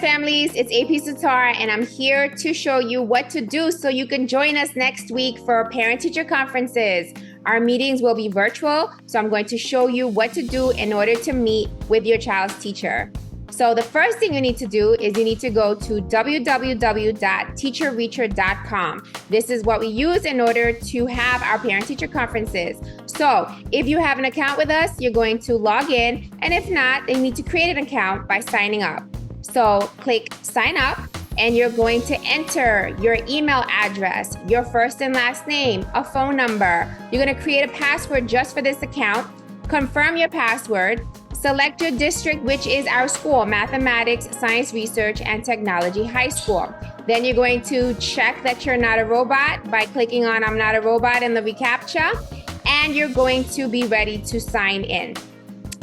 MAST families, it's AP Sitar, and I'm here to show you what to do so you can join us next week for parent-teacher conferences. Our meetings will be virtual, so I'm going to show you what to do in order to meet with your child's teacher. So the first thing you need to do is you need to go to www.teacherreacher.com. This is what we use in order to have our parent-teacher conferences. So if you have an account with us, you're going to log in, and if not, then you need to create an account by signing up. So click sign up, and you're going to enter your email address, your first and last name, a phone number. You're going to create a password just for this account, confirm your password, select your district, which is our school, Mathematics, Science Research, and Technology High School. Then you're going to check that you're not a robot by clicking on I'm not a robot in the reCAPTCHA, and you're going to be ready to sign in.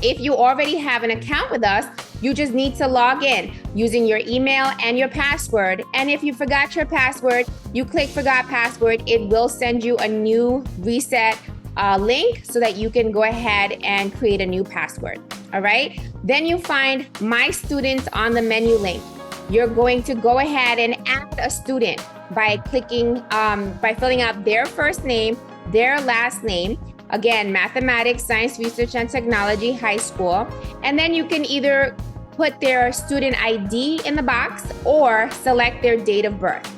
If you already have an account with us, you just need to log in using your email and your password. And if you forgot your password, you click forgot password. It will send you a new reset link so that you can go ahead and create a new password. All right. Then you find My Students on the menu link. You're going to go ahead and add a student by clicking, by filling out their first name, their last name. Again, Mathematics, Science Research, and Technology High School. And then you can either put their student ID in the box or select their date of birth.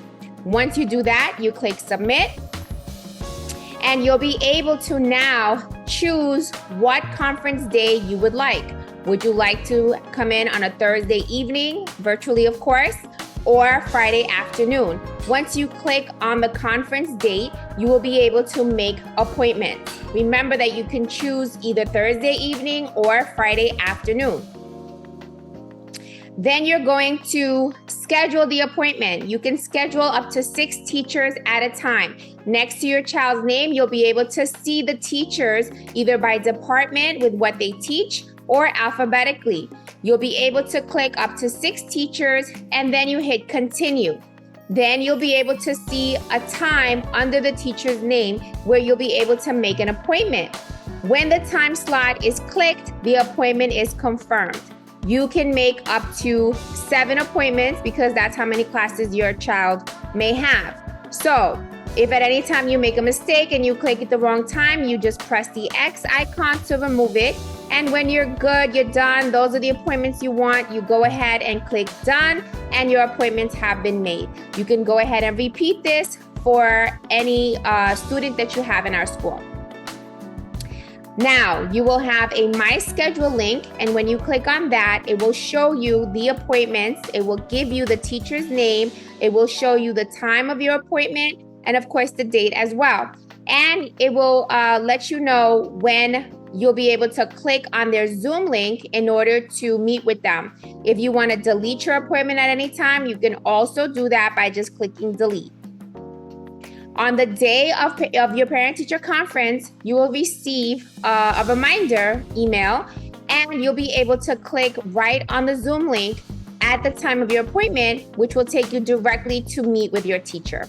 Once you do that, you click submit. And you'll be able to now choose what conference day you would like. Would you like to come in on a Thursday evening, virtually of course, or Friday afternoon? Once you click on the conference date, you will be able to make appointments. Remember that you can choose either Thursday evening or Friday afternoon. Then you're going to schedule the appointment. You can schedule up to 6 teachers at a time. Next to your child's name, you'll be able to see the teachers either by department with what they teach or alphabetically. You'll be able to click up to 6 teachers, and then you hit continue. Then you'll be able to see a time under the teacher's name where you'll be able to make an appointment. When the time slot is clicked, the appointment is confirmed. You can make up to 7 appointments because that's how many classes your child may have. So if at any time you make a mistake and you click at the wrong time, you just press the X icon to remove it. And when you're good, you're done, those are the appointments you want, you go ahead and click done, and your appointments have been made. You can go ahead and repeat this for any student that you have in our school. Now, you will have a My Schedule link, and when you click on that, it will show you the appointments. It will give you the teacher's name. It will show you the time of your appointment, and of course, the date as well. And it will let you know when you'll be able to click on their Zoom link in order to meet with them. If you want to delete your appointment at any time, you can also do that by just clicking delete. On the day of your parent-teacher conference, you will receive a reminder email, and you'll be able to click right on the Zoom link at the time of your appointment, which will take you directly to meet with your teacher.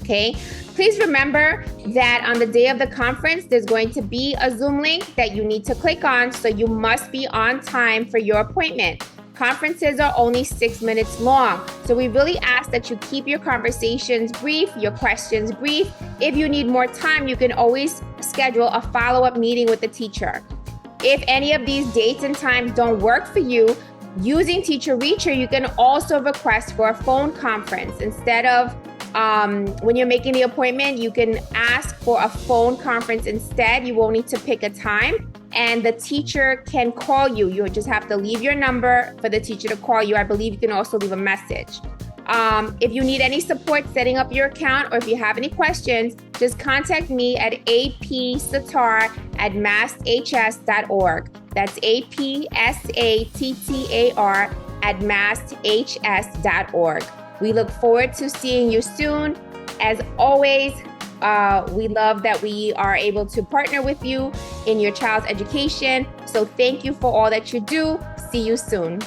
Okay? Please remember that on the day of the conference, there's going to be a Zoom link that you need to click on, so you must be on time for your appointment. Conferences are only 6 minutes long, so we really ask that you keep your conversations brief, your questions brief. If you need more time, you can always schedule a follow-up meeting with the teacher. If any of these dates and times don't work for you, using Teacher Reacher, you can also request for a phone conference. Instead of when you're making the appointment, you can ask for a phone conference instead. You won't need to pick a time, and the teacher can call you. You just have to leave your number for the teacher to call you. I believe you can also leave a message. If you need any support setting up your account, or if you have any questions, just contact me at apsattar@masths.org. That's apsattar@masths.org. We look forward to seeing you soon. As always, we love that we are able to partner with you in your child's education. So thank you for all that you do. See you soon.